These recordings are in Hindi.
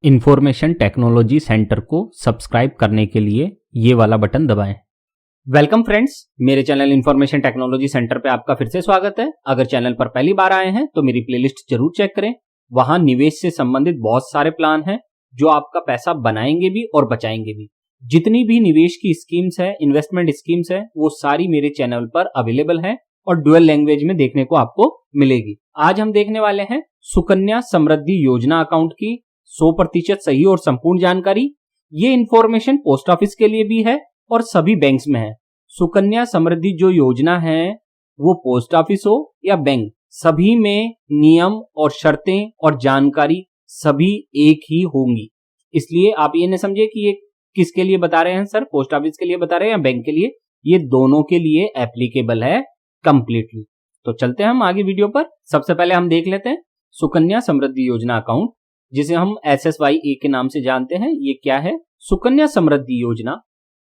इंफॉर्मेशन टेक्नोलॉजी सेंटर को सब्सक्राइब करने के लिए ये वाला बटन दबाएं। वेलकम फ्रेंड्स, मेरे चैनल इंफॉर्मेशन टेक्नोलॉजी सेंटर पे आपका फिर से स्वागत है। अगर चैनल पर पहली बार आए हैं तो मेरी प्लेलिस्ट जरूर चेक करें। वहां निवेश से संबंधित बहुत सारे प्लान हैं जो आपका पैसा बनाएंगे भी और बचाएंगे भी। जितनी भी निवेश की स्कीम्स है, इन्वेस्टमेंट स्कीम्स है, वो सारी मेरे चैनल पर अवेलेबल है और डुअल लैंग्वेज में देखने को आपको मिलेगी। आज हम देखने वाले हैं सुकन्या समृद्धि योजना अकाउंट की 100% सही और संपूर्ण जानकारी। ये इंफॉर्मेशन पोस्ट ऑफिस के लिए भी है और सभी बैंक्स में है। सुकन्या समृद्धि जो योजना है वो पोस्ट ऑफिस हो या बैंक, सभी में नियम और शर्तें और जानकारी सभी एक ही होंगी। इसलिए आप ये न समझे कि ये किसके लिए बता रहे हैं सर, पोस्ट ऑफिस के लिए बता रहे हैं या बैंक के लिए। ये दोनों के लिए एप्लीकेबल है कंप्लीटली। तो चलते हैं हम आगे वीडियो पर। सबसे पहले हम देख लेते हैं सुकन्या समृद्धि योजना अकाउंट, जिसे हम SSYA के नाम से जानते हैं। ये क्या है? सुकन्या समृद्धि योजना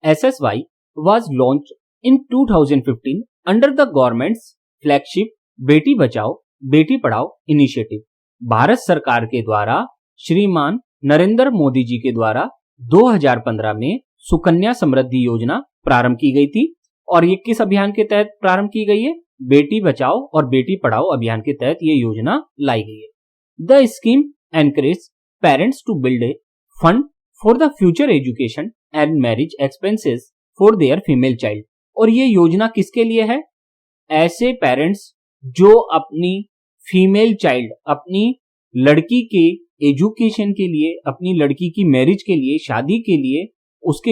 SSY was launched in 2015 under the government's flagship Beti Bachao Beti Padhao initiative. Bharat सरकार के द्वारा श्रीमान नरेंद्र मोदी जी के द्वारा 2015 में सुकन्या समृद्धि योजना प्रारंभ की गई थी। और ये किस अभियान के तहत प्रारंभ की गई है? बेटी बचाओ और बेटी पढ़ाओ अभियान के तहत ये योजना लाई गई है। The scheme encourage parents to build a fund for the future education and marriage expenses for their female child। और ये योजना किसके लिए है? ऐसे पेरेंट्स जो अपनी फीमेल चाइल्ड, अपनी लड़की के एजुकेशन के लिए, अपनी लड़की की मैरिज के लिए, शादी के लिए उसके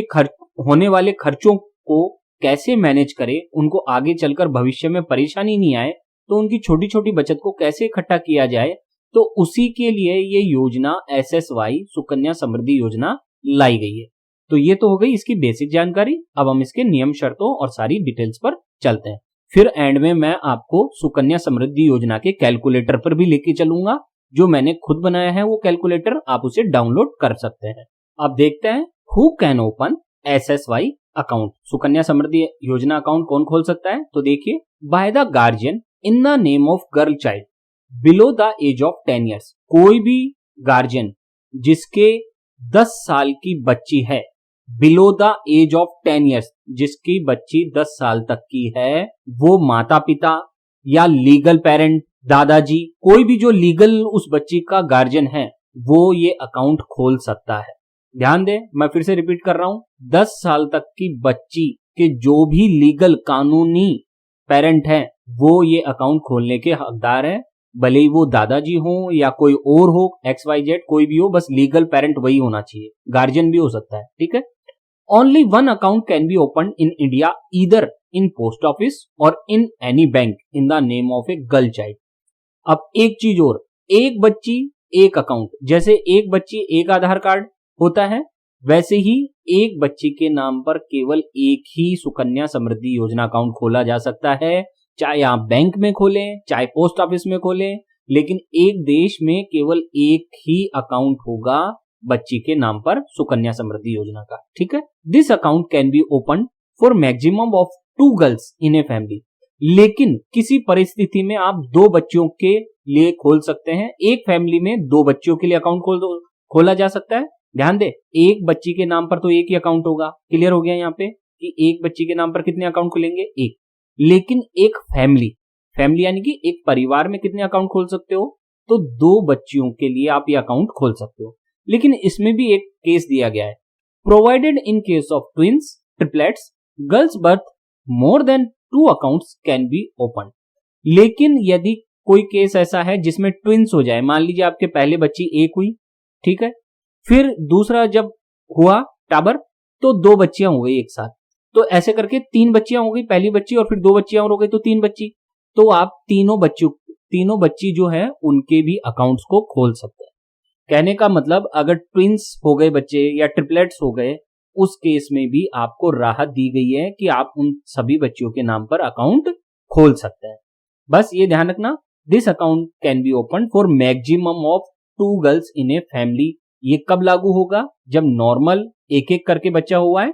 होने वाले खर्चों को कैसे मैनेज करे, उनको आगे चलकर भविष्य में परेशानी नहीं आए, तो उनकी छोटी छोटी बचत को कैसे इकट्ठा किया जाए, तो उसी के लिए ये योजना SSY सुकन्या समृद्धि योजना लाई गई है। तो ये तो हो गई इसकी बेसिक जानकारी। अब हम इसके नियम, शर्तों और सारी डिटेल्स पर चलते हैं। फिर एंड में मैं आपको सुकन्या समृद्धि योजना के कैलकुलेटर पर भी लेके चलूंगा, जो मैंने खुद बनाया है। वो कैलकुलेटर आप उसे डाउनलोड कर सकते हैं। अब देखते हैं who can open SSY account. Sukanya Samriddhi Yojana account कौन खोल सकता है? तो देखिए, by the guardian in the name of girl child below the age of 10 years. कोई भी गार्जियन जिसके 10 साल की बच्ची है, below the age of 10 years, जिसकी बच्ची 10 साल तक की है, वो माता पिता या लीगल पेरेंट, दादाजी, कोई भी जो लीगल उस बच्ची का गार्जियन है, वो ये अकाउंट खोल सकता है। ध्यान दें, मैं फिर से रिपीट कर रहा हूं, 10 साल तक की बच्ची के जो भी लीगल कानूनी पेरेंट हैं, वो ये अकाउंट खोलने के हकदार हैं। भले ही वो दादाजी हो या कोई और हो, XYZ कोई भी हो, बस लीगल पेरेंट वही होना चाहिए। गार्जियन भी हो सकता है, ठीक है। Only one account can be open in India either in post office और in any bank in the name of a girl child. अब एक चीज और, एक बच्ची एक अकाउंट। जैसे एक बच्ची एक आधार कार्ड होता है, वैसे ही एक बच्ची के नाम पर केवल एक ही सुकन्या समृद्धि योजना अकाउंट खोला जा सकता है। चाहे आप बैंक में खोलें, चाहे पोस्ट ऑफिस में खोलें, लेकिन एक देश में केवल एक ही अकाउंट होगा बच्ची के नाम पर सुकन्या समृद्धि योजना का, ठीक है। This account can be open for maximum of 2 girls in a family. लेकिन किसी परिस्थिति में आप 2 बच्चों के लिए खोल सकते हैं। एक फैमिली में 2 बच्चों के लिए अकाउंट खोला जा सकता है। ध्यान दे, एक बच्ची के नाम पर तो एक ही अकाउंट होगा। क्लियर हो गया यहाँ पे कि एक बच्ची के नाम पर कितने अकाउंट खुलेंगे? एक। लेकिन एक फैमिली यानी कि एक परिवार में कितने अकाउंट खोल सकते हो? तो 2 बच्चियों के लिए आप ये अकाउंट खोल सकते हो। लेकिन इसमें भी एक केस दिया गया है, provided in case of twins, triplets, girls birth more than 2 accounts can be open. लेकिन यदि कोई केस ऐसा है जिसमें ट्विंस हो जाए, मान लीजिए आपके पहले बच्ची एक हुई, ठीक है, फिर दूसरा जब हुआ टाबर, तो 2 बच्चियां हो गई एक साथ, तो ऐसे करके 3 बच्चियां हो गई, पहली बच्ची और फिर 2 बच्चियां और हो गई, तो 3 बच्ची। तो आप तीनों बच्ची जो है उनके भी अकाउंट्स को खोल सकते हैं। कहने का मतलब, अगर ट्विंस हो गए बच्चे या ट्रिपलेट्स हो गए, उस केस में भी आपको राहत दी गई है कि आप उन सभी बच्चियों के नाम पर अकाउंट खोल सकते हैं। बस ये ध्यान रखना, this account can be open for maximum of 2 girls in a family. ये कब लागू होगा? जब नॉर्मल एक एक करके बच्चा हुआ है,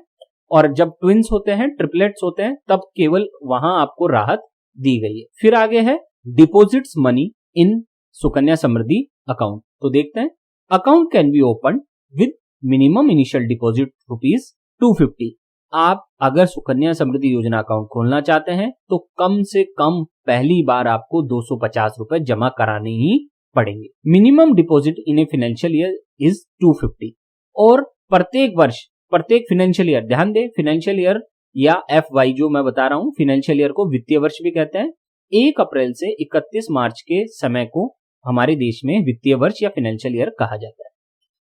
और जब ट्विंस होते हैं, ट्रिपलेट्स होते हैं, तब केवल वहां आपको राहत दी गई है। फिर आगे है डिपॉजिट्स मनी इन सुकन्या समृद्धि अकाउंट। तो देखते हैं account can be open with minimum initial deposit ₹250। आप अगर सुकन्या समृद्धि योजना अकाउंट खोलना चाहते हैं तो कम से कम पहली बार आपको ₹250 जमा कराने ही पड़ेंगे। Minimum deposit in a financial year is 250 और प्रत्येक वर्ष, प्रत्येक फाइनेंशियल ईयर, ध्यान दें फाइनेंशियल ईयर या FY जो मैं बता रहा हूं, फाइनेंशियल ईयर को वित्तीय वर्ष भी कहते हैं। 1 अप्रैल से 31 मार्च के समय को हमारे देश में वित्तीय वर्ष या फाइनेंशियल ईयर कहा जाता है।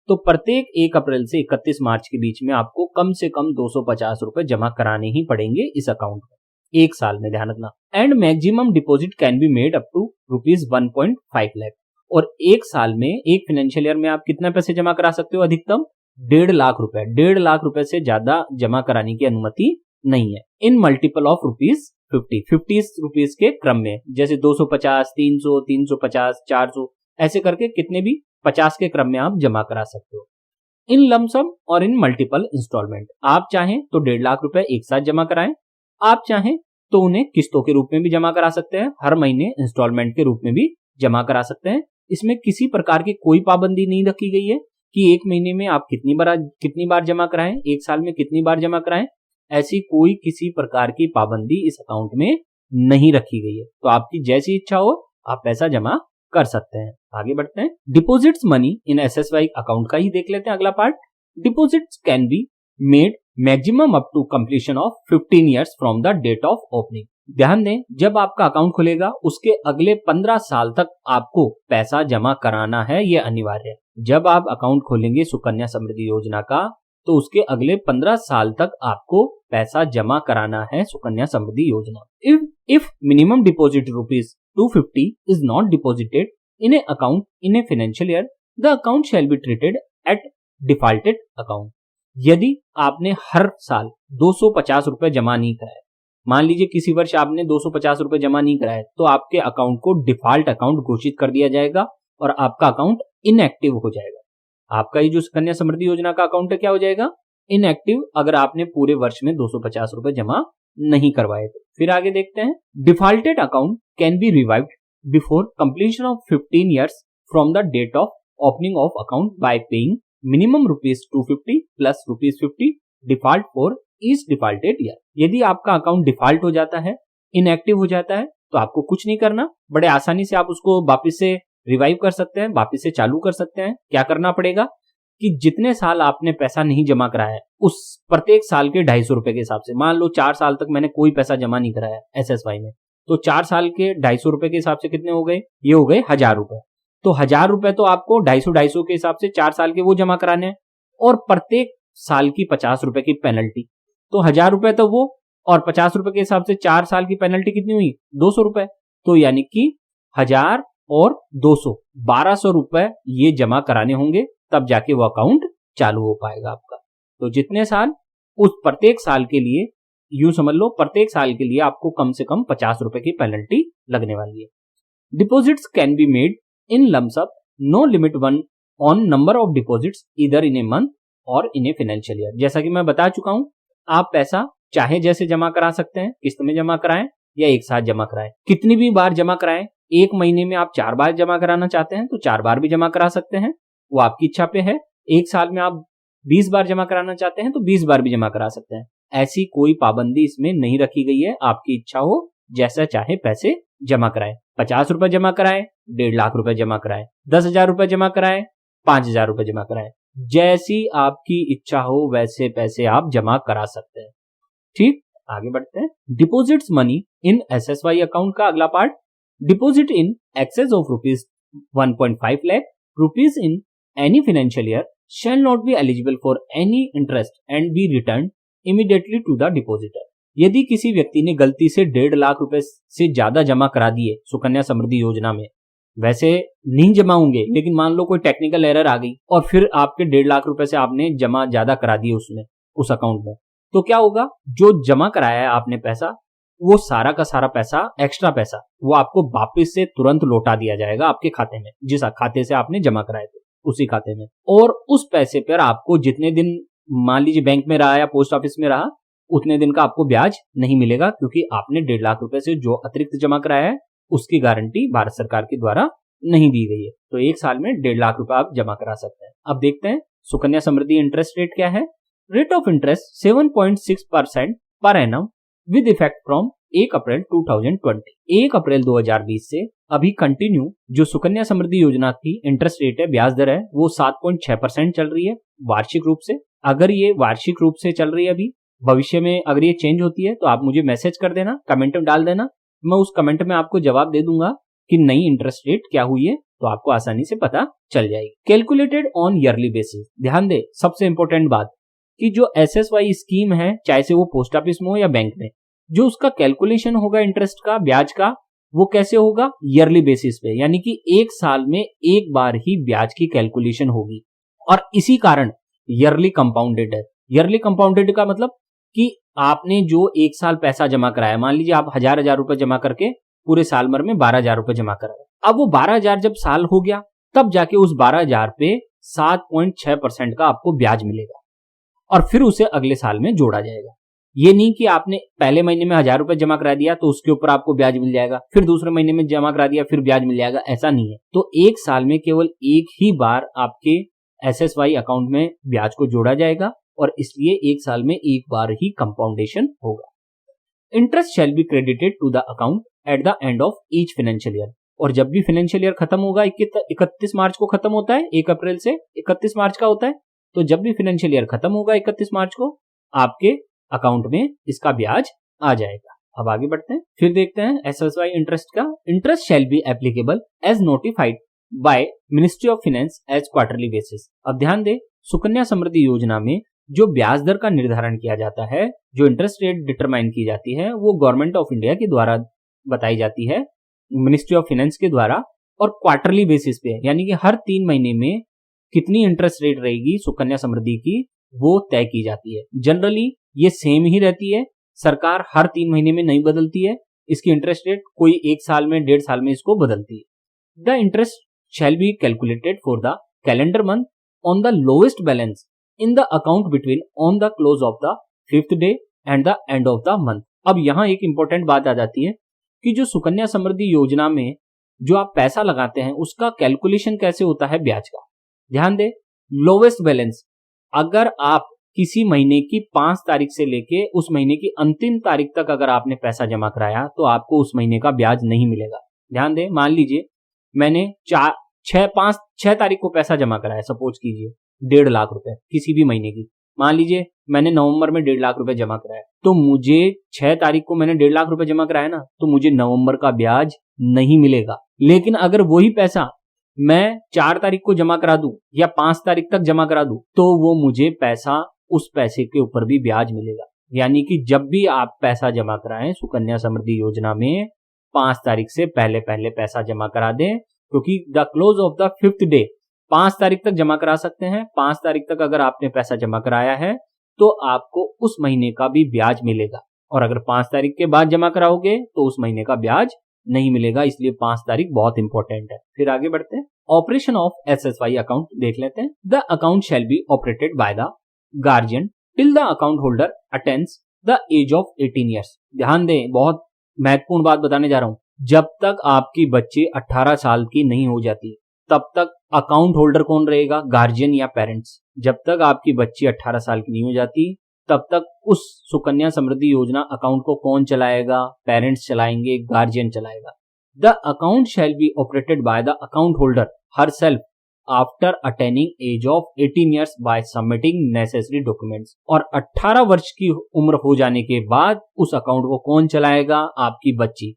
तो प्रत्येक 1 अप्रैल से 31 मार्च के बीच में आपको कम से कम ₹250 जमा कराने ही पड़ेंगे इस अकाउंट में, एक साल में, ध्यान रखना। And maximum deposit can be made up to ₹1.5 lakh. और एक साल में, एक फाइनेंशियल ईयर में आप कितना पैसे जमा करा सकते हो? अधिकतम ₹1.5 लाख। ₹1.5 से ज्यादा जमा कराने की अनुमति नहीं है। इन मल्टीपल ऑफ ₹50 के क्रम में, जैसे 250, 300, 350, 400, ऐसे करके कितने भी 50 के क्रम में आप जमा करा सकते हो। इन लमसम और इन मल्टीपल इंस्टॉलमेंट, आप चाहें तो ₹1.5 लाख एक साथ जमा कराएं, आप चाहें तो उन्हें किस्तों के रूप में भी जमा करा सकते हैं, हर महीने इंस्टॉलमेंट के रूप में भी जमा करा सकते हैं। इसमें किसी प्रकार की कोई पाबंदी नहीं रखी गई है कि एक महीने में आप कितनी बार जमा कराएं, एक साल में कितनी बार जमा कराएं, ऐसी कोई किसी प्रकार की पाबंदी इस अकाउंट में नहीं रखी गई है। तो आपकी जैसी इच्छा हो आप पैसा जमा कर सकते हैं। आगे बढ़ते हैं। Deposits money in SSY account का ही देख लेते हैं अगला part. Deposits can be made maximum up to completion of 15 years from the date of opening. ध्यान दें, जब आपका अकाउंट खुलेगा उसके अगले 15 साल तक आपको पैसा जमा कराना है, यह अनिवार्य है। जब आप अकाउंट खोलेंगे सुकन्या समृद्धि योजना का तो उसके अगले 15 साल तक आपको पैसा जमा कराना है सुकन्या समृद्धि योजना। If minimum deposit ₹250 is not deposited in a account in a financial year, the account shall be treated at defaulted account। यदि आपने हर साल ₹250 जमा नहीं कराए, मान लीजिए किसी वर्ष आपने ₹250 जमा नहीं कराए, तो आपके अकाउंट को डिफॉल्ट अकाउंट घोषित कर दिया जाएगा और आपका अकाउंट इनएक्टिव हो जाएगा। आपका ये जो सुकन्या समृद्धि योजना का अकाउंट है क्या हो जाएगा? इनएक्टिव, अगर आपने पूरे वर्ष में ₹250 जमा नहीं करवाए तो। फिर आगे देखते हैं। Defaulted account can be revived before completion of 15 years from the date of opening of account by paying minimum ₹250 plus ₹50 default for each defaulted year. यदि आपका अकाउंट डिफॉल्ट हो जाता है, इनएक्टिव हो जाता है, तो आपको कुछ नहीं करना, बड़े आसानी से आप उसको वापस से रिवाइव कर सकते हैं, वापस से चालू कर सकते हैं। क्या करना पड़ेगा कि जितने साल आपने पैसा नहीं जमा कराया है उस प्रत्येक साल के ₹250 के हिसाब से, मान लो 4 साल तक मैंने कोई पैसा जमा नहीं कराया SSY में, तो 4 साल के ₹250 के हिसाब से कितने हो गए? ये हो गए ₹1000। तो ₹1000 तो आपको 250 के हिसाब से 4 साल के वो जमा कराने हैं और प्रत्येक साल की ₹50 की पेनल्टी। तो ₹1000 तो वो और ₹50 के हिसाब से 4 साल की पेनल्टी कितनी हुई? ₹200। तो यानी कि 1000 और 200 ₹1200 ये जमा कराने होंगे, तब जाके वो अकाउंट चालू हो पाएगा आपका। तो जितने साल, उस प्रत्येक साल के लिए, यूं समझ लो प्रत्येक साल के लिए आपको कम से कम ₹50 की पेनल्टी लगने वाली है। Deposits can be made in lump sum, no limit one on number of deposits इधर इन ए मंथ और इन ए फाइनेंशियल ईयर। जैसा कि मैं बता चुका हूं, आप पैसा चाहे जैसे जमा करा सकते हैं, किस्त में जमा कराएं या एक साथ जमा कराएं, कितनी भी बार जमा कराएं। एक महीने में आप 4 बार जमा कराना चाहते हैं तो 4 बार भी जमा करा सकते हैं, वो आपकी इच्छा पे है। एक साल में आप 20 बार जमा कराना चाहते हैं तो 20 बार भी जमा करा सकते हैं। ऐसी कोई पाबंदी इसमें नहीं रखी गई है, आपकी इच्छा हो जैसा चाहे पैसे जमा कराएं। ₹50 जमा कराएं, ₹1.5 लाख जमा कराएं, ₹10,000 जमा कराएं, ₹5,000 जमा कराएं, जैसी आपकी इच्छा हो वैसे पैसे आप जमा करा सकते हैं। ठीक, आगे बढ़ते हैं। Deposits money in SSY account का अगला part. Deposit in excess of ₹1.5 lakh rupees in any financial year shall not be eligible for any interest and be returned immediately to the depositor। यदि किसी व्यक्ति ने गलती से ₹1.5 लाख से ज्यादा जमा करा दिए सुकन्या समृद्धि योजना में, वैसे नहीं जमा होंगे, लेकिन मान लो कोई टेक्निकल एरर आ गई और फिर आपके ₹1.5 लाख से आपने जमा ज्यादा करा दिए उसमें, उस अकाउंट में, तो क्या होगा? जो जमा कराया है आपने पैसा, वो सारा का सारा पैसा, एक्स्ट्रा पैसा, वो आपको वापस से तुरंत लौटा दिया जाएगा आपके खाते में, जिस खाते से आपने जमा कराए थे उसी खाते में। और उस पैसे पर आपको जितने दिन, मान लीजिए बैंक में रहा या पोस्ट ऑफिस में रहा, उतने दिन का आपको ब्याज नहीं मिलेगा, क्योंकि आपने ₹1.5 लाख से जो अतिरिक्त जमा कराया है उसकी गारंटी भारत सरकार के द्वारा नहीं दी गई है, तो 1 साल में 1.5 लाख रुपए आप जमा करा सकते हैं। अब देखते हैं सुकन्या समृद्धि इंटरेस्ट रेट क्या है। Rate of interest 7.6% per annum with effect from 1 अप्रैल 2020। 1 अप्रैल 2020 से अभी कंटिन्यू जो सुकन्या समृद्धि योजना की इंटरेस्ट रेट है, ब्याज दर है, वो 7.6% चल रही है वार्षिक रूप से। अगर ये वार्षिक रूप से चल रही है अभी, भविष्य में अगर ये चेंज होती है तो आप मुझे मैसेज कर देना, कमेंट में डाल देना, मैं उस कमेंट में आपको जवाब दे दूंगा कि नई इंटरेस्ट रेट क्या हुई है, तो आपको आसानी से पता चल जाएगी। Calculated on yearly basis. ध्यान दे, सबसे इंपॉर्टेंट बात कि जो एसएसवाई स्कीम है, चाहे से वो पोस्ट ऑफिस में हो या बैंक में, जो उसका कैलकुलेशन होगा इंटरेस्ट का, ब्याज का, वो कैसे होगा? ईयरली बेसिस पे, यानी कि 1 साल में एक बार ही ब्याज की कैलकुलेशन होगी और इसी कारण ईयरली कंपाउंडेड है। ईयरली कंपाउंडेड का मतलब कि आपने जो 1 साल पैसा जमा कराया, मान लीजिए आप 1000 रुपए जमा करके पूरे साल भर में 12,000 रुपए जमा कराया, अब वो 12,000 जब साल हो गया तब जाके उस 12,000 पे 7.6% का आपको ब्याज मिलेगा और फिर उसे अगले साल में जोड़ा जाएगा। ये नहीं कि आपने पहले महीने में 1000 रुपए जमा करा दिया तो उसके ऊपर आपको ब्याज मिल जाएगा, फिर दूसरे महीने में जमा करा दिया फिर ब्याज मिल जाएगा, ऐसा नहीं है। तो 1 साल में केवल एक ही बार आपके एसएसवाई अकाउंट में ब्याज को जोड़ा जाएगा और इसलिए 1 साल में एक बार ही कंपाउंडेशन होगा। Interest shall be credited to the account at the end of each financial year. और जब भी फाइनेंशियल ईयर खत्म होगा, 31 मार्च को खत्म होता है, 1 अप्रैल से 31 मार्च का होता है, तो जब भी फाइनेंशियल ईयर खत्म होगा 31 मार्च को, आपके अकाउंट में इसका ब्याज आ जाएगा। अब आगे बढ़ते हैं, फिर देखते हैं एसएसवाई इंटरेस्ट का। Interest shall be applicable as notified by ministry of finance as quarterly basis. अब ध्यान दे, सुकन्या समृद्धि योजना में जो ब्याज दर का निर्धारण किया जाता है, जो इंटरेस्ट रेट डिटरमाइन की जाती है, वो गवर्नमेंट ऑफ इंडिया के द्वारा बताई जाती है, मिनिस्ट्री ऑफ फाइनेंस के द्वारा, और क्वार्टरली बेसिस पे, यानी कि हर 3 महीने में कितनी इंटरेस्ट रेट रहेगी सुकन्या समृद्धि की, वो तय की जाती है। जनरली ये सेम ही रहती है, सरकार हर 3 महीने में नहीं बदलती है इसकी इंटरेस्ट रेट, कोई 1 साल में 1.5 साल में इसको बदलती है। The interest shall be calculated for the calendar month on the lowest balance in the account between on the close of the 5th day and the end of the month. अब यहाँ एक इंपॉर्टेंट बात आ जाती है कि जो सुकन्या समृद्धि योजना में जो आप पैसा लगाते हैं उसका कैलकुलेशन कैसे होता है ब्याज का। ध्यान दे, लोवेस्ट बैलेंस, अगर आप किसी महीने की 5 तारीख से लेके उस महीने की अंतिम तारीख तक अगर आपने पैसा जमा कराया तो आपको उस महीने का ब्याज नहीं मिलेगा। ध्यान दे, मान लीजिए मैंने 6 तारीख को पैसा जमा कराया, सपोज कीजिए 1.5 लाख रुपए किसी भी महीने की, मान लीजिए मैंने नवंबर में 1.5 लाख रुपए जमा कराया, तो मुझे 6 तारीख को मैंने 1.5 लाख रुपए जमा कराया ना, तो मुझे नवंबर का ब्याज नहीं मिलेगा। लेकिन अगर वही पैसा मैं 4 तारीख को जमा करा दूं या 5 तारीख तक जमा करा दूं, तो वो मुझे पैसा, उस पैसे के ऊपर भी ब्याज मिलेगा। यानी कि जब भी आप पैसा जमा कराएं सुकन्या समृद्धि योजना में, 5 तारीख से पहले पहले पैसा जमा करा दें, क्योंकि the close of the 5th day 5 तारीख तक जमा करा सकते हैं। 5 तारीख तक अगर आपने पैसा जमा कराया है तो आपको उस महीने का भी ब्याज मिलेगा, और अगर 5 तारीख के बाद जमा कराओगे तो उस महीने का ब्याज नहीं मिलेगा। इसलिए 5 तारीख बहुत इंपॉर्टेंट है। फिर आगे बढ़ते हैं, ऑपरेशन ऑफ एसएसवाई अकाउंट देख लेते हैं। The account shall be operated by the guardian till the account holder attains the age of 18 years. ध्यान दें, बहुत महत्वपूर्ण बात बताने जा रहा हूं, जब तक आपकी बच्ची 18 साल की नहीं हो जाती तब तक अकाउंट होल्डर कौन रहेगा? गार्जियन या पेरेंट्स। जब तक आपकी बच्ची 18 साल की नहीं हो जाती तब तक उस सुकन्या समृद्धि योजना अकाउंट को कौन चलाएगा? पेरेंट्स चलाएंगे, गार्जियन चलाएगा। The account shall be operated by the account holder herself after attaining age of 18 years by submitting necessary documents. और 18 वर्ष की उम्र हो जाने के बाद उस अकाउंट को कौन चलाएगा? आपकी बच्ची।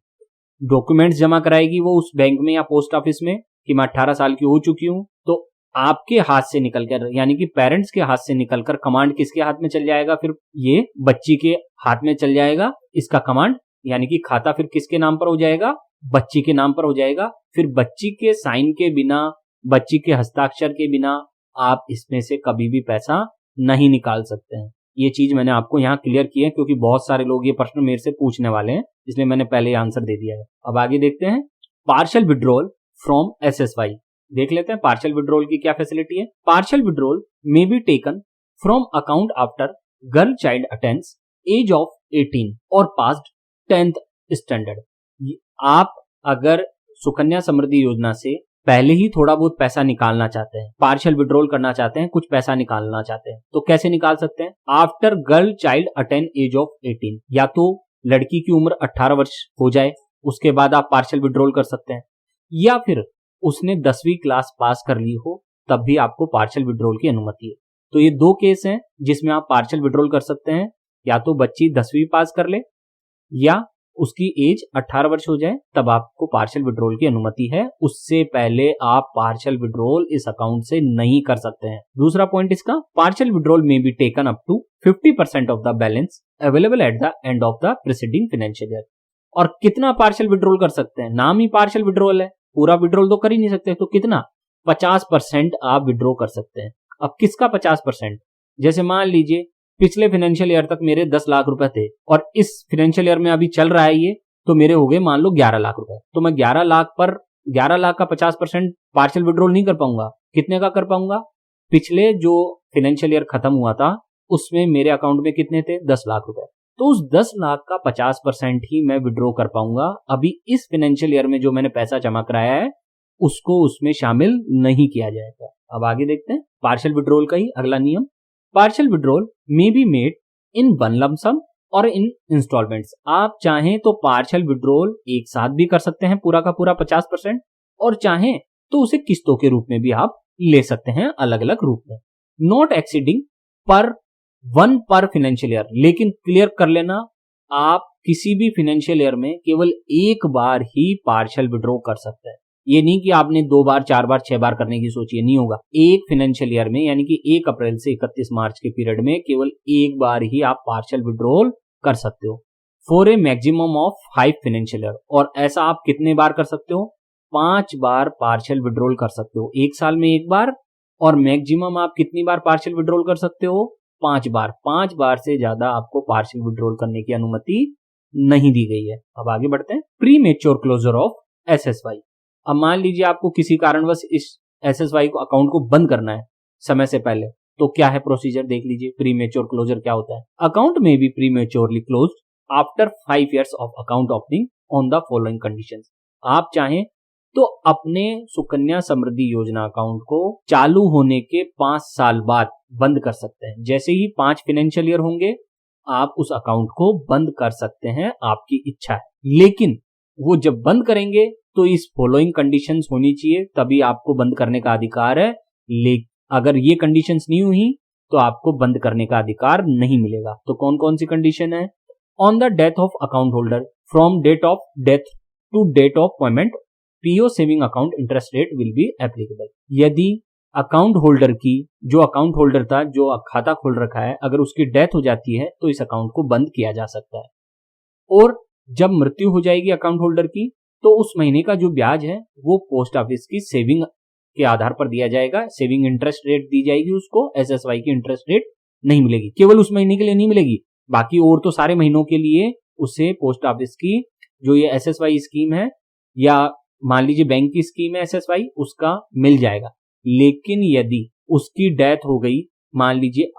डॉक्यूमेंट्स जमा कराएगी वो उस बैंक में या पोस्ट ऑफिस में कि मैं 18 साल की हो चुकी हूं, तो आपके हाथ से निकलकर, यानी कि पेरेंट्स के हाथ से निकलकर कमांड किसके हाथ में चल जाएगा? फिर ये बच्ची के हाथ में चल जाएगा इसका कमांड, यानी कि खाता फिर किसके नाम पर हो जाएगा? बच्ची के नाम पर हो जाएगा। फिर बच्ची के साइन के बिना, बच्ची के हस्ताक्षर के बिना आप इसमें से कभी भी पैसा नहीं निकाल सकते हैं। ये चीज मैंने आपको यहाँ क्लियर की है क्योंकि बहुत सारे लोग ये प्रश्न मेरे से पूछने वाले हैं, इसलिए मैंने पहले आंसर दे दिया है। अब आगे देखते हैं, पार्शियल विड्रॉल फ्रॉम एसएसवाई देख लेते हैं। पार्शियल विड्रॉल की क्या फैसिलिटी है? Partial withdrawal may be taken from account after girl child attains age of 18 और पास्ड 10th स्टैंडर्ड। आप अगर सुकन्या समृद्धि योजना से पहले ही थोड़ा बहुत पैसा निकालना चाहते हैं, पार्शियल विड्रॉल करना चाहते हैं, कुछ पैसा निकालना चाहते हैं, तो कैसे निकाल सकते हैं? After girl child attain age of 18, या तो लड़की की उम्र 18 वर्ष हो जाए उसके बाद आप पार्शियल विड्रॉल कर सकते हैं, या फिर उसने 10वीं क्लास पास कर ली हो तब भी आपको पार्शियल विड्रॉल की अनुमति है। तो ये दो केस हैं जिसमें आप पार्शियल विड्रॉल कर सकते हैं, या तो बच्ची 10वीं पास कर ले या उसकी एज 18 वर्ष हो जाए तब आपको पार्शियल विड्रॉल की अनुमति है। उससे पहले आप पार्शियल विड्रॉल इस अकाउंट से नहीं कर सकते हैं। दूसरा पॉइंट इसका, partial withdrawal may be taken up to 50% of the balance available at the end of the preceding financial year. और कितना पार्शियल विड्रॉल कर सकते हैं? नाम ही पार्शियल विड्रॉल है, पूरा विड्रॉल तो कर ही नहीं सकते, तो कितना? 50% आप विड्रॉ कर सकते हैं। अब किसका 50%? जैसे मान लीजिए पिछले फाइनेंशियल ईयर तक मेरे 10 लाख रुपए थे और इस फाइनेंशियल ईयर में अभी चल रहा है ये, तो मेरे हो गए मान लो 11 लाख रुपए। तो मैं 11 लाख पर 11 लाख का 50% पार्शियल विड्रॉल नहीं कर पाऊंगा। कितने का कर पाऊंगा? पिछले जो फाइनेंशियल ईयर खत्म हुआ था उसमें मेरे अकाउंट में कितने थे? 10 लाख रुपए। तो उस 10 लाख का 50% ही मैं विड्रॉ कर पाऊंगा। अभी इस फाइनेंशियल ईयर में जो मैंने पैसा जमा कराया है उसको उसमें शामिल नहीं किया जाएगा। अब आगे देखते हैं पार्शियल विड्रॉल का ही अगला नियम। Partial withdrawal may be made in one lump sum और इन इंस्टॉलमेंट्स। आप चाहें तो पार्शियल विड्रॉल एक साथ भी कर सकते हैं पूरा का पूरा 50%, और चाहें तो उसे किस्तों के रूप में भी आप ले सकते हैं, अलग अलग रूप में। नॉट एक्सीडिंग पर फाइनेंशियल ईयर। लेकिन क्लियर कर लेना, आप किसी भी फाइनेंशियल ईयर में केवल एक बार ही पार्शियल विड्रॉ कर सकते हैं। ये नहीं कि आपने 2 बार 4 बार 6 बार करने की सोची है, नहीं होगा। एक फाइनेंशियल ईयर में यानी कि 1 अप्रैल से 31 मार्च के पीरियड में केवल एक बार ही आप पार्शियल विड्रॉल कर सकते हो for a maximum of 5 financial year. और ऐसा आप कितने बार कर सकते हो? 5 बार पार्शियल विड्रॉल कर सकते हो, एक साल में एक बार। और मैक्सिमम आप कितनी बार पार्शियल विड्रॉल कर सकते हो? 5 बार। 5 बार से ज्यादा आपको पार्शियल विड्रॉल करने की अनुमति नहीं दी गई है। अब आगे बढ़ते हैं। Premature closure of SSY. अब मान लीजिए आपको किसी कारणवश इस एसएसवाई को अकाउंट को बंद करना है समय से पहले, तो क्या है प्रोसीजर देख लीजिए। प्री मेच्योर क्लोजर क्या होता है? Account may be prematurely closed after 5 years of account opening on the following conditions. आप चाहें तो अपने सुकन्या समृद्धि योजना अकाउंट को चालू होने के 5 साल बाद बंद कर सकते हैं। जैसे ही 5 फाइनेंशियल ईयर होंगे आप उस अकाउंट को बंद कर सकते हैं, आपकी इच्छा है। लेकिन वो जब बंद करेंगे तो इस फॉलोइंग कंडीशंस होनी चाहिए, तभी आपको बंद करने का अधिकार है। अगर ये कंडीशंस नहीं हुई तो आपको बंद करने का अधिकार नहीं मिलेगा। तो कौन कौन सी कंडीशन है? On the death of account holder from date of death to date of payment PO saving account interest rate will be applicable. यदि अकाउंट होल्डर की, जो अकाउंट होल्डर था, जो खाता खोल रखा है, अगर उसकी डेथ हो जाती है तो इस अकाउंट को बंद किया जा सकता है। और जब मृत्यु हो जाएगी अकाउंट होल्डर की तो उस महीने का जो ब्याज है वो पोस्ट ऑफिस की सेविंग के आधार पर दिया जाएगा। सेविंग इंटरेस्ट रेट दी जाएगी उसको, एसएसवाई की इंटरेस्ट रेट नहीं मिलेगी। केवल उस महीने के लिए नहीं मिलेगी, बाकी और तो सारे महीनों के लिए उसे पोस्ट ऑफिस की जो ये एसएसवाई स्कीम है या मान लीजिए बैंक की स्कीम है एसएसवाई, उसका मिल जाएगा। लेकिन यदि उसकी डेथ हो गई मान लीजिए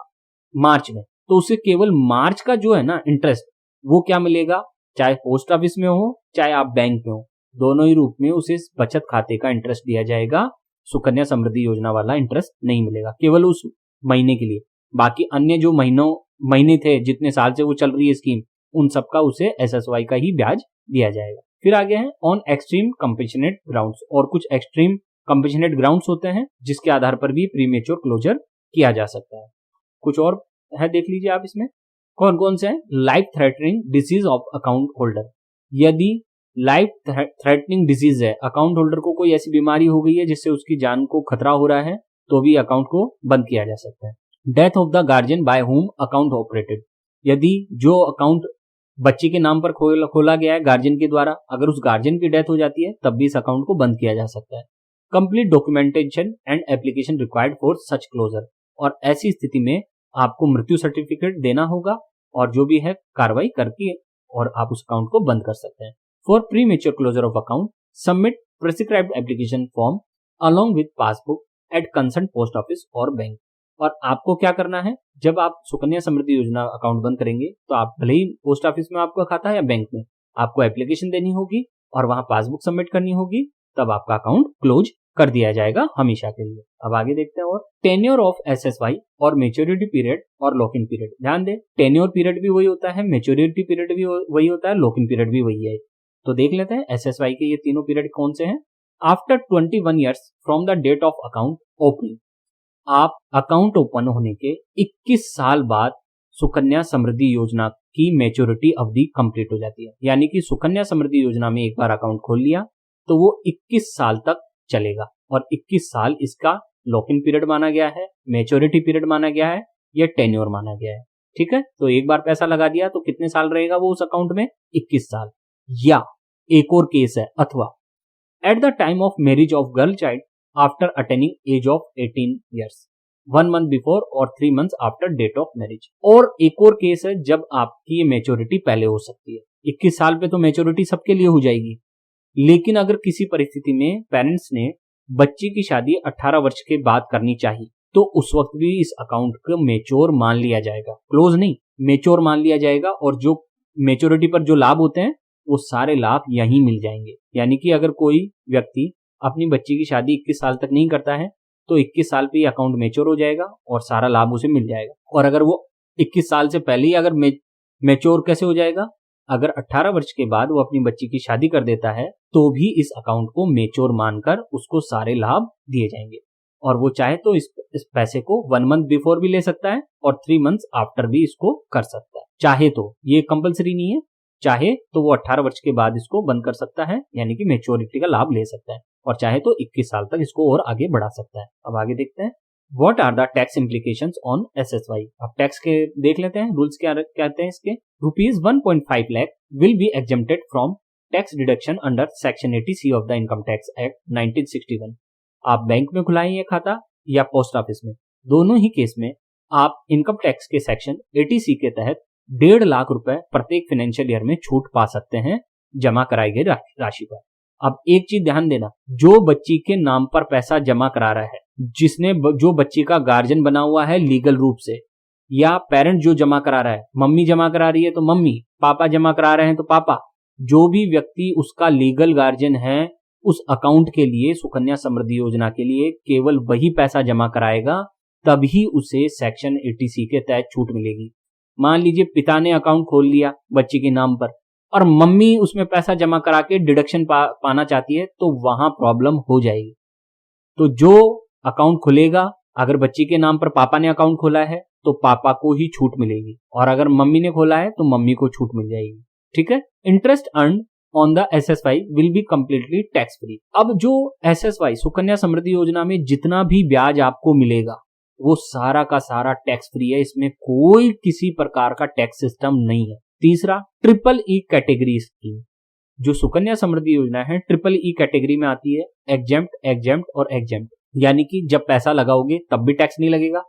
मार्च में, तो उसे केवल मार्च का जो है ना इंटरेस्ट वो क्या मिलेगा, चाहे पोस्ट ऑफिस में हो चाहे आप बैंक में हो, दोनों ही रूप में उसे बचत खाते का इंटरेस्ट दिया जाएगा। सुकन्या समृद्धि योजना वाला इंटरेस्ट नहीं मिलेगा, केवल उस महीने के लिए। बाकी अन्य जो महीने थे, जितने साल से वो चल रही है स्कीम, उन सबका उसे एसएसवाई का ही ब्याज दिया जाएगा। फिर आगे है ऑन एक्सट्रीम कंपेशनेट ग्राउंड्स। और कुछ एक्सट्रीम कंपेशनेट ग्राउंड्स होते हैं जिसके आधार पर भी प्रीमेच्योर क्लोजर किया जा सकता है। कुछ और है, देख लीजिए आप इसमें कौन कौन से हैं। Life threatening disease of account holder. यदि लाइफ थ्रेटनिंग डिजीज है, अकाउंट होल्डर को कोई ऐसी बीमारी हो गई है जिससे उसकी जान को खतरा हो रहा है, तो भी अकाउंट को बंद किया जा सकता है। Death of the guardian by whom account operated. यदि जो अकाउंट बच्चे के नाम पर खोला गया है गार्जियन के द्वारा, अगर उस गार्जियन की डेथ हो जाती है तब भी इस अकाउंट को बंद किया जा सकता है। Complete documentation and application required for such closure. और ऐसी स्थिति में आपको मृत्यु सर्टिफिकेट देना होगा और जो भी है कार्रवाई करके और आप उस अकाउंट को बंद कर सकते हैं। For premature closure of account submit prescribed application form along with passbook at concern post office और बैंक। और आपको क्या करना है, जब आप सुकन्या समृद्धि योजना अकाउंट बंद करेंगे तो आप भले ही पोस्ट ऑफिस में आपका खाता है या बैंक में, आपको एप्लीकेशन देनी होगी और वहां पासबुक सबमिट करनी होगी, तब आपका अकाउंट क्लोज कर दिया जाएगा हमेशा के लिए। अब आगे देखते हैं और टेन्योर ऑफ एसएसवाई और मैच्योरिटी पीरियड और लॉक इन पीरियड। ध्यान दें, टेन्योर पीरियड भी वही होता है, मैच्योरिटी पीरियड भी वही होता है, लॉक इन पीरियड भी वही है। तो देख लेते हैं एसएसवाई के ये तीनों पीरियड कौन से हैं। After 21 years from the date of account opening, आप अकाउंट ओपन होने के 21 साल बाद सुकन्या समृद्धि योजना की मैच्योरिटी अवधि कंप्लीट हो जाती है। यानी कि सुकन्या समृद्धि योजना में एक बार अकाउंट खोल लिया तो वो 21 साल तक चलेगा और 21 साल इसका लॉक इन पीरियड माना गया है, मैच्योरिटी पीरियड माना गया है, या टेन्योर माना गया है। ठीक है, तो एक बार पैसा लगा दिया तो कितने साल रहेगा वो उस अकाउंट में, 21 साल। या एक और केस है, अथवा at the time of marriage of girl child after attaining age of 18 years 1 month before और 3 months after date of marriage. और एक और केस है जब आपकी ये मैच्योरिटी पहले हो सकती है। 21 साल पे तो मैच्योरिटी सबके लिए हो जाएगी, लेकिन अगर किसी परिस्थिति में पेरेंट्स ने बच्ची की शादी 18 वर्ष के बाद करनी चाहिए तो उस वक्त भी इस अकाउंट को मैच्योर मान लिया जाएगा, क्लोज नहीं, मैच्योर मान लिया जाएगा। और जो मैच्योरिटी पर जो लाभ होते हैं वो सारे लाभ यहीं मिल जाएंगे। यानी कि अगर कोई व्यक्ति अपनी बच्ची की शादी 21 साल तक नहीं करता है तो 21 साल पे अकाउंट मैच्योर हो जाएगा और सारा लाभ उसे मिल जाएगा। और अगर वो 21 साल से पहले ही अगर मैच्योर कैसे हो जाएगा, अगर 18 वर्ष के बाद वो अपनी बच्ची की शादी कर देता है तो भी इस अकाउंट को मैच्योर मानकर उसको सारे लाभ दिए जाएंगे। और वो चाहे तो इस पैसे को 1 month बिफोर भी ले सकता है और 3 months आफ्टर भी इसको कर सकता है। चाहे तो, ये कंपलसरी नहीं है, चाहे तो वो 18 वर्ष के बाद इसको बंद कर सकता है, यानी कि मैच्योरिटी का लाभ ले सकता है, और चाहे तो 21 साल तक इसको और आगे बढ़ा सकता है। अब आगे देखते हैं what are the tax implications on SSY. अब टैक्स के देख लेते हैं, रूल्स क्या कहते हैं इसके। ₹1.5 lakh will be exempted from tax deduction under section 80C of the income tax act 1961। आप बैंक में खुलाएं ये खाता या पोस्ट ऑफिस में, दोनों ही केस में आप इनकम टैक्स के सेक्शन 80C के तहत 1.5 लाख रुपए प्रत्येक फाइनेंशियल ईयर में छूट पा सकते हैं जमा कराई गई राशि पर। अब एक चीज ध्यान देना, जो बच्ची के नाम पर पैसा जमा करा रहा है, जो बच्ची का गार्जियन बना हुआ है लीगल रूप से, या पेरेंट जो जमा करा रहा है, मम्मी जमा करा रही है तो मम्मी, पापा जमा करा रहे हैं तो पापा, जो भी व्यक्ति उसका लीगल गार्जियन है उस अकाउंट के लिए, सुकन्या समृद्धि योजना के लिए केवल वही पैसा जमा कराएगा, तभी उसे सेक्शन 80C के तहत छूट मिलेगी। मान लीजिए पिता ने अकाउंट खोल लिया बच्ची के नाम पर और मम्मी उसमें पैसा जमा करा के डिडक्शन पाना चाहती है तो वहां प्रॉब्लम हो जाएगी। तो जो अकाउंट खुलेगा, अगर बच्ची के नाम पर पापा ने अकाउंट खोला है तो पापा को ही छूट मिलेगी, और अगर मम्मी ने खोला है तो मम्मी को छूट मिल जाएगी। ठीक है, interest earn on the SSY will be completely tax free. अब जो एसएसवाई सुकन्या समृद्धि योजना में जितना भी ब्याज आपको मिलेगा वो सारा का सारा टैक्स फ्री है, इसमें कोई किसी प्रकार का टैक्स सिस्टम नहीं है। तीसरा, EEE कैटेगरी स्कीम, जो सुकन्या समृद्धि योजना है EEE कैटेगरी में आती है, एग्जेम्प्ट और एग्जेम्प्ट। यानी कि जब पैसा लगाओगे तब भी टैक्स नहीं लगेगा,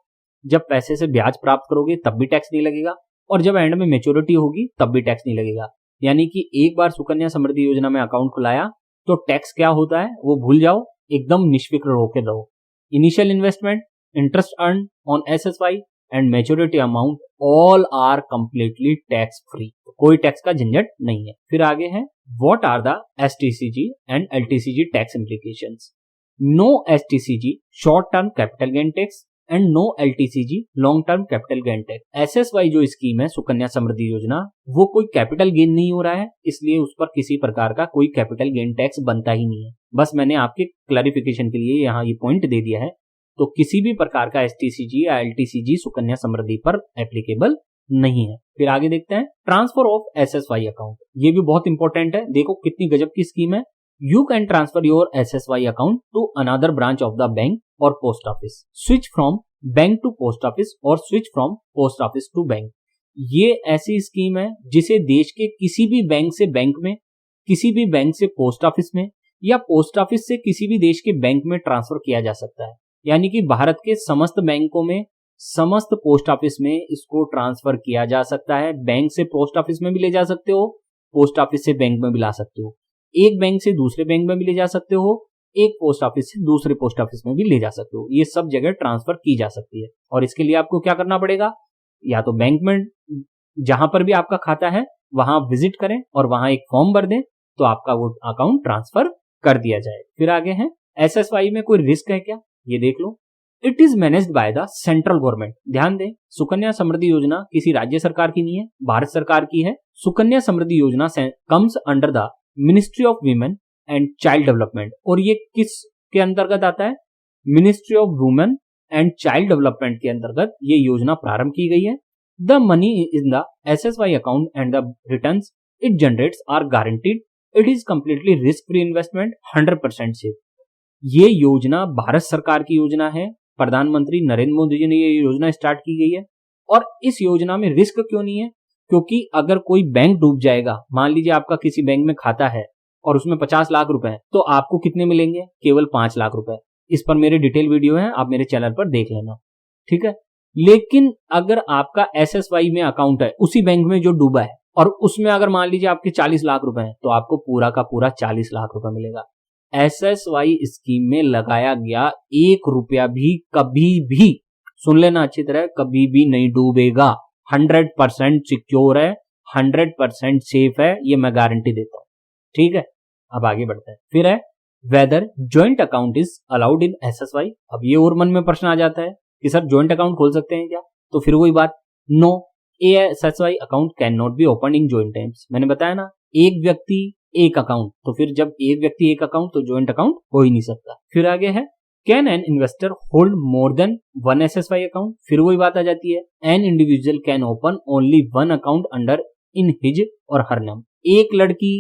जब पैसे से ब्याज प्राप्त करोगे तब भी टैक्स नहीं लगेगा, और जब एंड में मैच्योरिटी होगी तब भी टैक्स नहीं लगेगा। यानी कि एक बार सुकन्या समृद्धि योजना में अकाउंट खुलाया तो टैक्स क्या होता है वो भूल जाओ, एकदम निष्फिक्र होकर रहो। Initial investment, interest earn on SSY and maturity amount all are completely tax free, कोई टैक्स का झंझट नहीं है। फिर आगे है what are the STCG and LTCG tax implications. No STCG short term capital gain tax and no LTCG long term capital gain tax. SSY जो स्कीम है सुकन्या समृद्धि योजना, वो कोई कैपिटल गेन नहीं हो रहा है, इसलिए उस पर किसी प्रकार का कोई कैपिटल गेन टैक्स बनता ही नहीं है। बस मैंने आपके क्लैरिफिकेशन के लिए यहाँ ये पॉइंट दे दिया है। तो किसी भी प्रकार का एसटीसीजी या एलटीसीजी सुकन्या समृद्धि पर एप्लीकेबल नहीं है। फिर आगे देखते हैं ट्रांसफर ऑफ एसएसवाई अकाउंट, ये भी बहुत इंपॉर्टेंट है। देखो कितनी गजब की स्कीम है। You can transfer your SSY account to another branch of the bank और post office, switch from bank to post office और switch from post office to bank. ये ऐसी स्कीम है जिसे देश के किसी भी बैंक से बैंक में, किसी भी बैंक से पोस्ट ऑफिस में, या पोस्ट ऑफिस से किसी भी देश के बैंक में ट्रांसफर किया जा सकता है। यानी कि भारत के समस्त बैंकों में, समस्त पोस्ट ऑफिस में इसको ट्रांसफर किया जा सकता है। बैंक से पोस्ट ऑफिस में भी ले जा सकते हो, पोस्ट ऑफिस से बैंक में भी ला सकते हो, एक बैंक से दूसरे बैंक में भी ले जा सकते हो, एक पोस्ट ऑफिस से दूसरे पोस्ट ऑफिस में भी ले जा सकते हो। ये सब जगह ट्रांसफर की जा सकती है। और इसके लिए आपको क्या करना पड़ेगा, या तो बैंक में जहां पर भी आपका खाता है वहां विजिट करें और वहां एक फॉर्म भर दें तो आपका वो अकाउंट ट्रांसफर कर दिया जाए। फिर आगे है एसएसवाई में कोई रिस्क है क्या, ये देख लो। It is managed by the central government. ध्यान दें, सुकन्या समृद्धि योजना किसी राज्य सरकार की नहीं है, भारत सरकार की है। Sukanya Samriddhi Yojana comes under the ministry of women and child development. और ये किस के अंतर्गत आता है? Ministry of women and child development के अंतर्गत ये योजना प्रारंभ की गई है। The money in the SSY account and the returns it generates are guaranteed. It is completely risk free investment, 100% safe. ये योजना भारत सरकार की योजना है, प्रधानमंत्री नरेंद्र मोदी जी ने ये योजना स्टार्ट की गई है। और इस योजना में रिस्क क्यों नहीं है? क्योंकि अगर कोई बैंक डूब जाएगा, मान लीजिए आपका किसी बैंक में खाता है और उसमें 50 लाख रुपए हैं, तो आपको कितने मिलेंगे? केवल 5 लाख रुपए। इस पर मेरे डिटेल वीडियो है, आप मेरे चैनल पर देख लेना, ठीक है। लेकिन अगर आपका एसएसवाई में अकाउंट है उसी बैंक में जो डूबा है, और उसमें अगर मान लीजिए आपके 40 लाख रुपए हैं, तो आपको पूरा का पूरा 40 लाख रुपए मिलेगा। एसएसवाई स्कीम में लगाया गया 1 रुपया भी कभी भी, सुन लेना अच्छी तरह, कभी भी नहीं डूबेगा। 100% सिक्योर है, 100% सेफ है, ये मैं गारंटी देता हूं, ठीक है। अब आगे बढ़ते हैं। फिर है whether joint account is allowed in SSY. अब ये और मन में प्रश्न आ जाता है कि सर ज्वाइंट अकाउंट खोल सकते हैं क्या? तो फिर वही बात, no, SSY account can not be open in joint times. मैंने बताया ना, एक व्यक्ति एक अकाउंट, तो फिर जब एक व्यक्ति एक अकाउंट तो ज्वाइंट अकाउंट हो ही नहीं सकता। फिर आगे है can an investor hold more than 1 SSY account. फिर वही बात आ जाती है, an individual can open only 1 account under in his और हर नेम। एक लड़की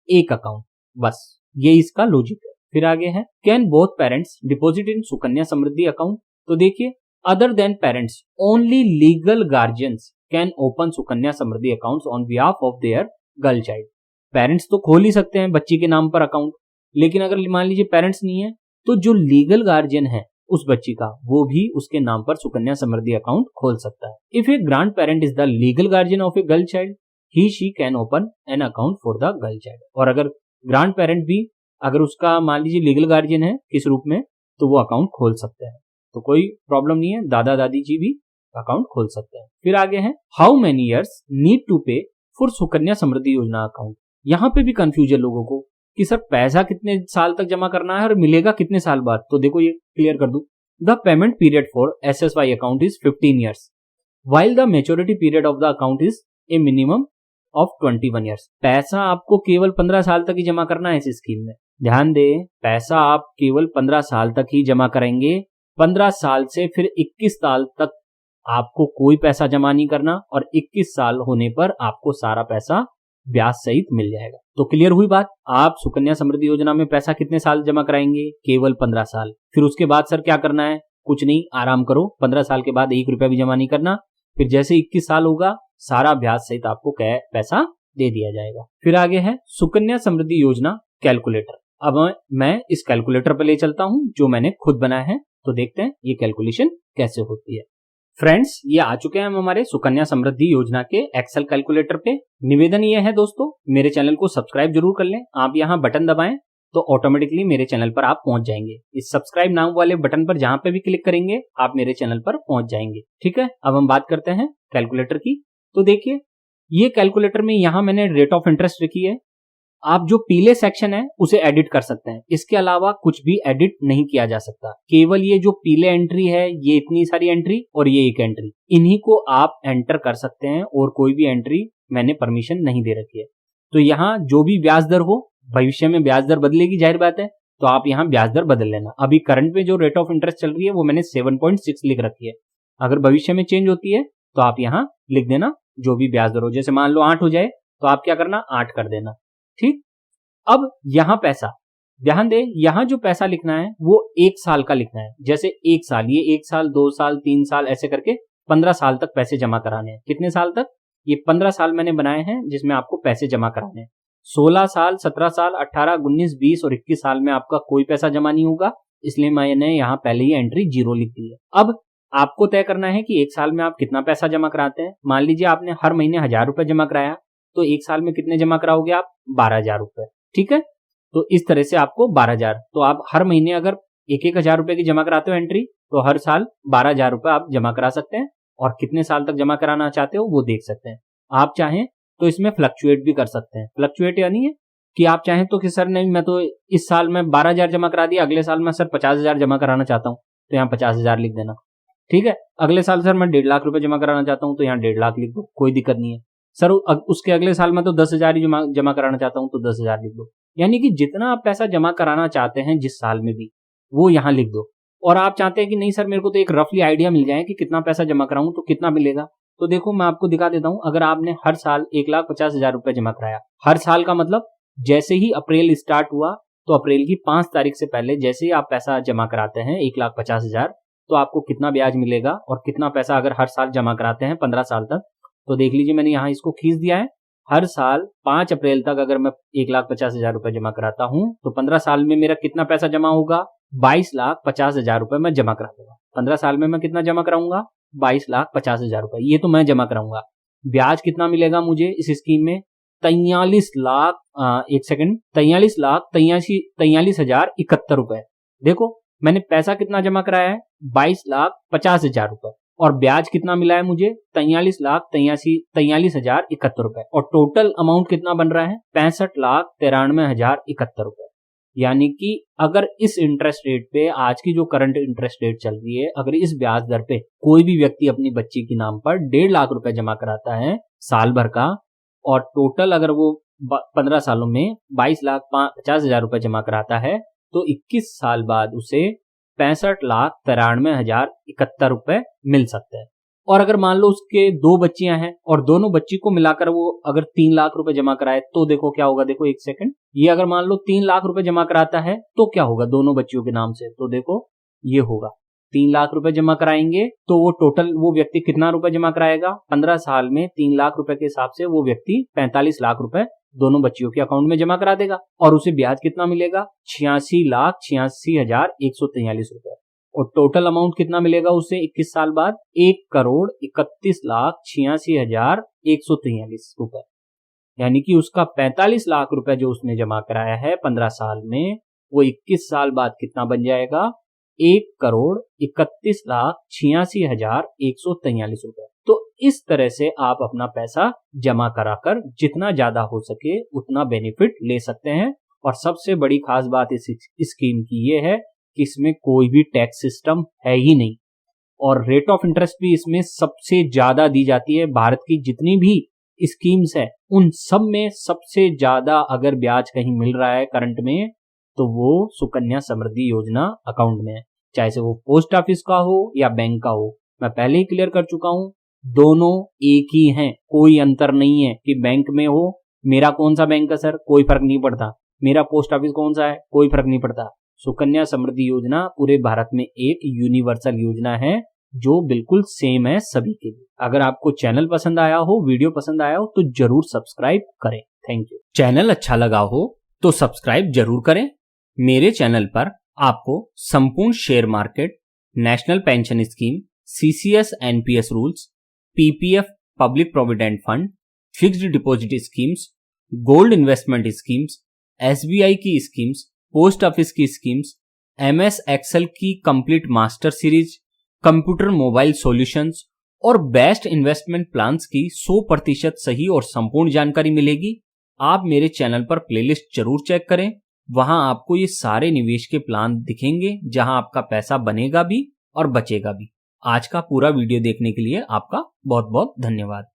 एक अकाउंट, बस ये इसका लॉजिक है। फिर आगे है can both parents deposit in Sukanya Samriddhi account. तो देखिए, other than parents only legal guardians can open Sukanya Samriddhi accounts on behalf of their girl child. Parents तो खोल ही सकते हैं बच्ची के नाम पर अकाउंट, लेकिन अगर मान लीजिए पेरेंट्स नहीं है, तो जो लीगल गार्जियन है उस बच्ची का, वो भी उसके नाम पर सुकन्या समृद्धि अकाउंट खोल सकता है। If A grand parent is the legal guardian of a girl child, he she can open an account for the girl child. और अगर ग्रैंड पेरेंट भी, अगर उसका मान लीजिए लीगल गार्जियन है किस रूप में, तो वो अकाउंट खोल सकते हैं, तो कोई प्रॉब्लम नहीं है, दादा दादी जी भी अकाउंट खोल सकते हैं। फिर आगे है how many years need to pay for Sukanya Samriddhi Yojana account. यहाँ पे भी कंफ्यूजन लोगों को कि सर पैसा कितने साल तक जमा करना है और मिलेगा कितने साल बाद। तो देखो ये क्लियर कर दूं, the payment period for SSY account is 15 years while the maturity period of the account is a minimum of 21 years। पैसा आपको केवल 15 साल तक ही जमा करना है इस स्कीम में। ध्यान दें, पैसा आप केवल 15 साल तक ही जमा करेंगे। 15 साल से फिर 21 साल तक आपको कोई पैसा जमा नहीं करना, और 21 साल होने पर आपको सारा पैसा ब्याज सहित मिल जाएगा। तो क्लियर हुई बात। आप सुकन्या समृद्धि योजना में पैसा कितने साल जमा कराएंगे? केवल 15 साल। फिर उसके बाद सर क्या करना है? कुछ नहीं, आराम करो। 15 साल के बाद 1 रुपया भी जमा नहीं करना। फिर जैसे 21 साल होगा, सारा ब्याज सहित आपको पैसा दे दिया जाएगा। फिर आगे है सुकन्या समृद्धि योजना कैलकुलेटर। अब मैं इस कैलकुलेटर पर ले चलता हूं जो मैंने खुद बनाया है, तो देखते हैं ये कैलकुलेशन कैसे होती है। फ्रेंड्स, ये आ चुके हैं हम हमारे सुकन्या समृद्धि योजना के एक्सेल कैलकुलेटर पे। निवेदन ये है दोस्तों, मेरे चैनल को सब्सक्राइब जरूर कर लें। आप यहाँ बटन दबाएं तो ऑटोमेटिकली मेरे चैनल पर आप पहुंच जाएंगे। इस सब्सक्राइब नाउ वाले बटन पर जहां पे भी क्लिक करेंगे आप मेरे चैनल पर पहुंच जाएंगे। ठीक है, अब हम बात करते हैं कैलकुलेटर की। तो देखिए, ये कैलकुलेटर में यहाँ मैंने रेट ऑफ इंटरेस्ट रखी है। आप जो पीले सेक्शन है उसे एडिट कर सकते हैं, इसके अलावा कुछ भी एडिट नहीं किया जा सकता। केवल ये जो पीले एंट्री है, ये इतनी सारी एंट्री और ये एक एंट्री, इन्हीं को आप एंटर कर सकते हैं, और कोई भी एंट्री मैंने परमिशन नहीं दे रखी है। तो यहाँ जो भी ब्याज दर हो, भविष्य में ब्याज दर बदलेगी, जाहिर बात है, तो आप यहाँ ब्याज दर बदल लेना। अभी करंट में जो रेट ऑफ इंटरेस्ट चल रही है वो मैंने 7.6 लिख रखी है। अगर भविष्य में चेंज होती है तो आप यहाँ लिख देना जो भी ब्याज दर हो। जैसे मान लो 8 हो जाए तो आप क्या करना, 8 कर देना। ठीक, अब यहाँ पैसा, ध्यान दे, यहाँ जो पैसा लिखना है वो 1 साल का लिखना है। जैसे 1 साल, ये 1 साल, 2 साल, 3 साल, ऐसे करके 15 साल तक पैसे जमा कराने हैं। कितने साल तक? ये 15 साल मैंने बनाए हैं जिसमें आपको पैसे जमा कराने हैं। 16 साल, 17 साल, 18, 19, 20 और 21 साल में आपका कोई पैसा जमा नहीं होगा, इसलिए मैंने यहाँ पहले ही एंट्री 0 लिख दी है। अब आपको तय करना है कि 1 साल में आप कितना पैसा जमा कराते हैं। मान लीजिए आपने हर महीने 1000 रुपए जमा कराया, तो 1 साल में कितने जमा कराओगे आप? 12,000 रुपए। ठीक है, तो इस तरह से आपको 12,000, तो आप हर महीने अगर 1,000 रुपए की जमा कराते हो एंट्री, तो हर साल 12,000 रुपए आप जमा करा सकते हैं, और कितने साल तक जमा कराना चाहते हो वो देख सकते हैं। आप चाहें तो इसमें फ्लक्चुएट भी कर सकते हैं। फ्लक्चुएट यानी कि आप चाहें तो कि सर नहीं, मैं तो इस साल में 12,000 जमा करा दिया, अगले साल मैं सर 50,000 जमा कराना चाहता हूँ, तो यहाँ 50,000 लिख देना, ठीक है। अगले साल सर मैं 1.5 लाख रुपए जमा कराना चाहता हूँ, तो यहाँ 1.5 लाख लिख दो, कोई दिक्कत नहीं है। सर उसके अगले साल में तो 10,000 ही जमा कराना चाहता हूँ, तो 10,000 लिख दो। यानी कि जितना आप पैसा जमा कराना चाहते हैं जिस साल में भी, वो यहाँ लिख दो। और आप चाहते हैं कि नहीं सर मेरे को तो एक रफली आइडिया मिल जाए कि कितना पैसा जमा कराऊं तो कितना मिलेगा, तो देखो मैं आपको दिखा देता हूं। अगर आपने हर साल 1,50,000 रुपए जमा कराया, हर साल का मतलब जैसे ही अप्रैल स्टार्ट हुआ, तो अप्रैल की 5 तारीख से पहले जैसे ही आप पैसा जमा कराते हैं 1,50,000, तो आपको कितना ब्याज मिलेगा और कितना पैसा अगर हर साल जमा कराते हैं 15 साल तक, तो देख लीजिए मैंने यहाँ इसको खींच दिया है। हर साल 5 अप्रैल तक अगर मैं 1,50,000 रुपए जमा कराता हूं, तो 15 साल में मेरा कितना पैसा जमा होगा, 22,50,000 रुपए मैं जमा करा दूंगा। 15 साल में मैं कितना जमा कराऊंगा, 22,50,000 रुपए, ये तो मैं जमा कराऊंगा। ब्याज कितना मिलेगा मुझे इस स्कीम में, 43,83,41 रुपए। देखो मैंने पैसा कितना जमा कराया है, 22,50,000 रुपए, और ब्याज कितना मिला है मुझे, 43,83,41 रुपए, और टोटल अमाउंट कितना बन रहा है, 65,93,071 रुपए। यानी कि अगर इस इंटरेस्ट रेट पे, आज की जो करंट इंटरेस्ट रेट चल रही है, अगर इस ब्याज दर पे कोई भी व्यक्ति अपनी बच्ची के नाम पर 1.5 लाख रुपए जमा कराता है साल भर का, और टोटल अगर वो 15 सालों में 22,50,000 रुपए जमा कराता है, तो 21 साल बाद उसे 65,93,071 रुपए मिल सकते हैं। और अगर मान लो उसके 2 बच्चियां हैं और दोनों बच्ची को मिलाकर वो अगर 3 लाख रुपए जमा कराए, तो देखो क्या होगा, देखो एक सेकंड, ये अगर मान लो 3 लाख रुपए जमा कराता है तो क्या होगा दोनों बच्चियों के नाम से, तो देखो ये होगा 3 लाख रुपए जमा कराएंगे तो वो टोटल वो व्यक्ति कितना रुपए जमा कराएगा, 15 साल में 3 लाख रुपए के हिसाब से वो व्यक्ति 45 लाख रुपए दोनों बच्चियों के अकाउंट में जमा करा देगा, और उसे ब्याज कितना मिलेगा, 86,86,143 रुपए, और टोटल अमाउंट कितना मिलेगा उसे 21 साल बाद, 1,31,86,143 रुपए। यानी कि उसका 45 लाख रुपए जो उसने जमा कराया है 15 साल में, वो 21 साल बाद कितना बन जाएगा, 1,31,86,143 रुपए। तो इस तरह से आप अपना पैसा जमा कराकर जितना ज्यादा हो सके उतना बेनिफिट ले सकते हैं। और सबसे बड़ी खास बात इस स्कीम की ये है कि इसमें कोई भी टैक्स सिस्टम है ही नहीं, और रेट ऑफ इंटरेस्ट भी इसमें सबसे ज्यादा दी जाती है। भारत की जितनी भी स्कीम्स है उन सब में सबसे ज्यादा अगर ब्याज कहीं मिल रहा है करंट में, तो वो सुकन्या समृद्धि योजना अकाउंट में है, चाहे से वो पोस्ट ऑफिस का हो या बैंक का हो। मैं पहले ही क्लियर कर चुका हूं, दोनों एक ही हैं, कोई अंतर नहीं है कि बैंक में हो, मेरा कौन सा बैंक है सर, कोई फर्क नहीं पड़ता, मेरा पोस्ट ऑफिस कौन सा है, कोई फर्क नहीं पड़ता। सुकन्या समृद्धि योजना पूरे भारत में एक यूनिवर्सल योजना है जो बिल्कुल सेम है सभी के लिए। अगर आपको चैनल पसंद आया हो, वीडियो पसंद आया हो, तो जरूर सब्सक्राइब करें। Thank you. चैनल अच्छा लगा हो तो सब्सक्राइब जरूर करें। मेरे चैनल पर आपको संपूर्ण share market, national pension scheme, CCS NPS rules, PPF public provident fund, fixed deposit schemes, gold investment schemes, SBI की स्कीम्स, पोस्ट ऑफिस की स्कीम्स, एमएस एक्सेल की complete master series, computer mobile solutions और बेस्ट इन्वेस्टमेंट प्लान्स की 100% सही और संपूर्ण जानकारी मिलेगी। आप मेरे चैनल पर प्लेलिस्ट जरूर चेक करें, वहां आपको ये सारे निवेश के प्लान दिखेंगे जहां आपका पैसा बनेगा भी और बचेगा भी। आज का पूरा वीडियो देखने के लिए आपका बहुत बहुत धन्यवाद।